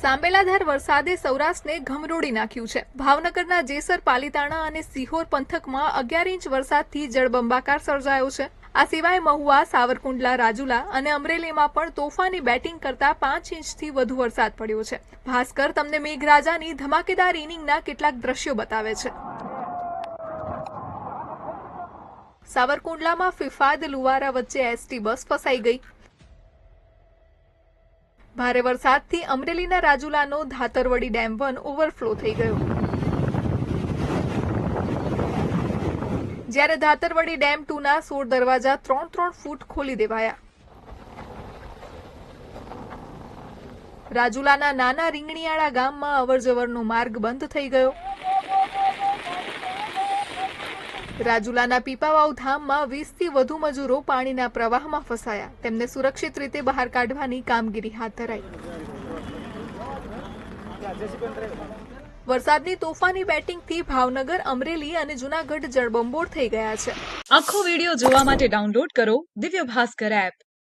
સાંબેલાધાર વરસાદે સૌરાષ્ટ્રને ઘમરોડી નાખ્યું છે। ભાવનગરના જેસર, પાલીતાણા અને સિહોર પંથકમાં 11 ઇંચ વરસાદથી જળબંબાકાર સર્જાયો છે। આ સિવાય મહુવા, સાવરકુંડલા, રાજુલા અને અમરેલીમાં પણ તોફાની બેટિંગ કરતા 5 ઇંચથી વધુ વરસાદ પડ્યો છે। ભાસ્કર તમને મેઘરાજાની ધમાકેદાર ઇનિંગના કેટલાક દ્રશ્યો બતાવે છે। સાવરકુંડલામાં ફિફાદ લુવારા વચ્ચે એસટી બસ ફસાઈ ગઈ। ભારે વરસાદથી અમરેલીના રાજુલાનો ધાતરવડી ડેમ 1 ઓવરફ્લો થઈ ગયો, જ્યારે ધાતરવડી ડેમ 2ના 16 દરવાજા 3 ફૂટ ખોલી દેવાયા। રાજુલાના નાના રીંગણીયાળા ગામમાં અવરજવરનો માર્ગ બંધ થઈ ગયો। રાજુલાના પીપાવાવ ધામમાં 20થી વધુ મજૂરો પાણીના પ્રવાહમાં ફસાયા। તેમને સુરક્ષિત રીતે બહાર કાઢવાની કામગીરી હાથ ધરાઈ। વરસાદની તોફાની બેટિંગથી ભાવનગર, અમરેલી અને જૂનાગઢ જળબંબોળ થઈ ગયા છે। આખો વિડિયો જોવા માટે ડાઉનલોડ કરો દિવ્ય ભાસ્કર એપ।